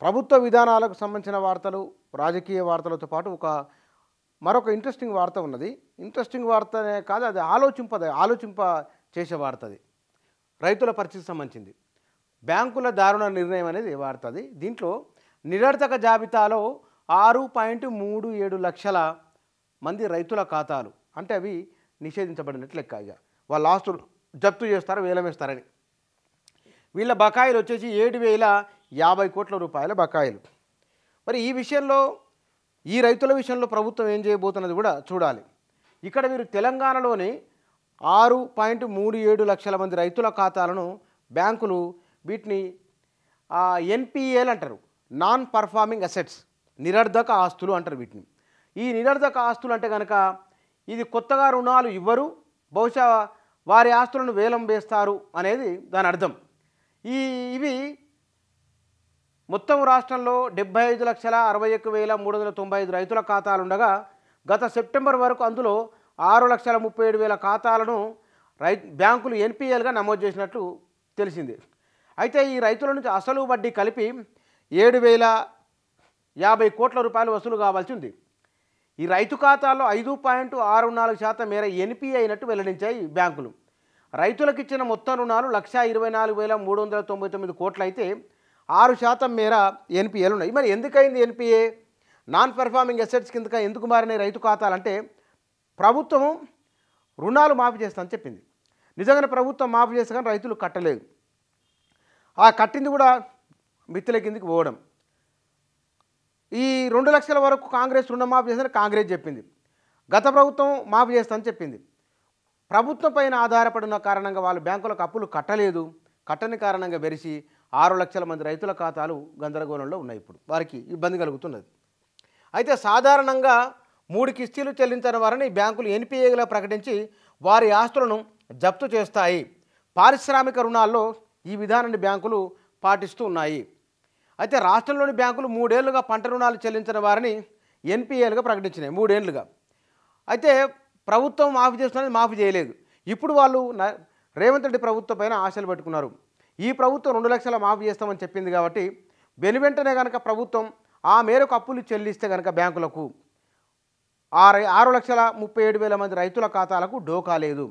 ప్రభుత్వ విధానాలకు సంబంధించిన వార్తలు, రాజకీయ వార్తలతో పాటు మరొక ఇంట్రెస్టింగ్ వార్త ఉన్నది. ఇంట్రెస్టింగ్ వార్తనే కాదు, అది ఆలోచింప చేసే వార్త అది. రైతుల పరిస్థితికి సంబంధించింది. బ్యాంకుల దారుణ నిర్ణయం అనేది వార్త అది. దీంట్లో నిరర్థక జాబితాలో 6.37 లక్షల మంది రైతుల ఖాతాలు అంటే అవి నిషేధించబడినట్లు లెక్క. ఇక వాళ్ళ ఆస్తులు జప్తు చేస్తారు, వేలమేస్తారని. వీళ్ళ బకాయిలు వచ్చేసి 7,050 కోట్ల రూపాయల బకాయిలు. మరి ఈ విషయంలో, ఈ రైతుల విషయంలో ప్రభుత్వం ఏం చేయబోతున్నది కూడా చూడాలి. ఇక్కడ వీరు తెలంగాణలోని 6.37 లక్షల మంది రైతుల ఖాతాలను బ్యాంకులు వీటిని ఎన్పిఏలు అంటారు, నాన్ పర్ఫార్మింగ్ అసెట్స్, నిరర్ధక ఆస్తులు అంటారు వీటిని. ఈ నిరర్ధక ఆస్తులు అంటే కనుక ఇది కొత్తగా రుణాలు ఇవ్వరు, బహుశా వారి ఆస్తులను వేలం వేస్తారు అనేది దాని అర్థం. ఇవి మొత్తం రాష్ట్రంలో 75,61,395 రైతుల ఖాతాలు ఉండగా గత సెప్టెంబర్ వరకు అందులో 6,37,000 ఖాతాలను బ్యాంకులు ఎన్పిఎల్గా నమోదు చేసినట్లు తెలిసింది. అయితే ఈ రైతుల నుంచి అసలు వడ్డీ కలిపి 7,050 కోట్ల రూపాయలు వసూలు కావాల్సి ఉంది. ఈ రైతు ఖాతాల్లో 5.64% మేర ఎన్పిఏ అయినట్టు వెల్లడించాయి బ్యాంకులు. రైతులకు ఇచ్చిన మొత్తం రుణాలు 1,24,399 కోట్లు అయితే 6% మేర ఎన్పిఏలు ఉన్నాయి. మరి ఎందుకైంది ఎన్పిఏ? నాన్ పర్ఫార్మింగ్ అసెట్స్ కింద ఎందుకు మారినాయి రైతు ఖాతాలు అంటే, ప్రభుత్వం రుణాలు మాఫీ చేస్తామని చెప్పింది. నిజంగానే ప్రభుత్వం మాఫీ చేస్తే కానీ రైతులు కట్టలేదు. ఆ కట్టింది కూడా మిత్తుల కిందికి పోవడం. ఈ 2 లక్షల వరకు కాంగ్రెస్ రుణమాఫీ చేస్తారని కాంగ్రెస్ చెప్పింది. గత ప్రభుత్వం మాఫీ చేస్తామని చెప్పింది. ప్రభుత్వం పైన ఆధారపడిన కారణంగా వాళ్ళు బ్యాంకులకు అప్పులు కట్టలేదు. కట్టని కారణంగా వెరిసి 6 లక్షల మంది రైతుల ఖాతాలు గందరగోళంలో ఉన్నాయి. ఇప్పుడు వారికి ఇబ్బంది కలుగుతున్నది. అయితే సాధారణంగా 3 కిస్తీలు చెల్లించిన వారిని బ్యాంకులు ఎన్పిఏగా ప్రకటించి వారి ఆస్తులను జప్తు చేస్తాయి. పారిశ్రామిక రుణాల్లో ఈ విధానాన్ని బ్యాంకులు పాటిస్తూ ఉన్నాయి. అయితే రాష్ట్రంలోని బ్యాంకులు 3 ఏళ్లుగా పంట రుణాలు చెల్లించిన వారిని ఎన్పిఏలుగా ప్రకటించినాయి. 3 ఏళ్లుగా. అయితే ప్రభుత్వం మాఫీ చేస్తున్నది మాఫీ చేయలేదు. ఇప్పుడు వాళ్ళు రేవంత్ రెడ్డి ప్రభుత్వం పైన ఆశలు పెట్టుకున్నారు. ఈ ప్రభుత్వం 2 లక్షల మాఫీ చేస్తామని చెప్పింది కాబట్టి వెనువెంటనే కనుక ప్రభుత్వం ఆ మేరకు అప్పులు చెల్లిస్తే కనుక బ్యాంకులకు 6,37,000 మంది రైతుల ఖాతాలకు డోకా లేదు.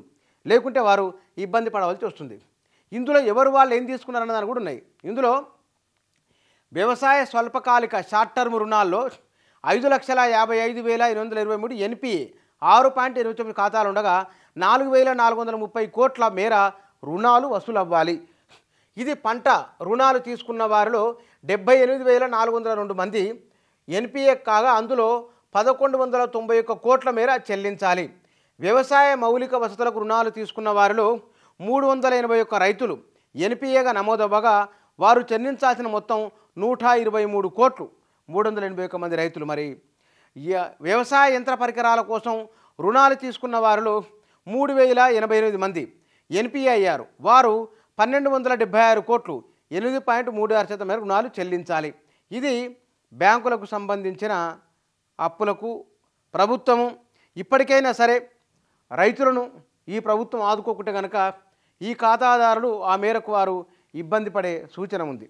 లేకుంటే వారు ఇబ్బంది పడవలసి వస్తుంది. ఇందులో ఎవరు వాళ్ళు ఏం తీసుకున్నారన్న దాని కూడా ఉన్నాయి. ఇందులో వ్యవసాయ స్వల్పకాలిక షార్ట్ టర్మ్ రుణాల్లో 5,55,823 ఎన్పిఏ 6.29 ఖాతాలు ఉండగా 4,430 కోట్ల మేర రుణాలు వసూలు అవ్వాలి. ఇది పంట రుణాలు తీసుకున్న వారిలో 78,402 మంది ఎన్పిఏ కాగా అందులో 1,191 కోట్ల మేర చెల్లించాలి. వ్యవసాయ మౌలిక వసతులకు రుణాలు తీసుకున్న వారిలో 381 రైతులు ఎన్పిఏగా నమోదవ్వగా వారు చెల్లించాల్సిన మొత్తం 123 కోట్లు. 381 మంది రైతులు. మరి వ్యవసాయ యంత్ర పరికరాల కోసం రుణాలు తీసుకున్న వారిలో 3,088 మంది ఎన్పిఏ అయ్యారు. వారు 1,276 కోట్లు 8.36% మేర రుణాలు చెల్లించాలి. ఇది బ్యాంకులకు సంబంధించిన అప్పులకు ప్రభుత్వము ఇప్పటికైనా సరే రైతులను ఈ ప్రభుత్వం ఆదుకోకుంటే కనుక ఈ ఖాతాదారులు ఆ మేరకు వారు ఇబ్బంది పడే సూచన ఉంది.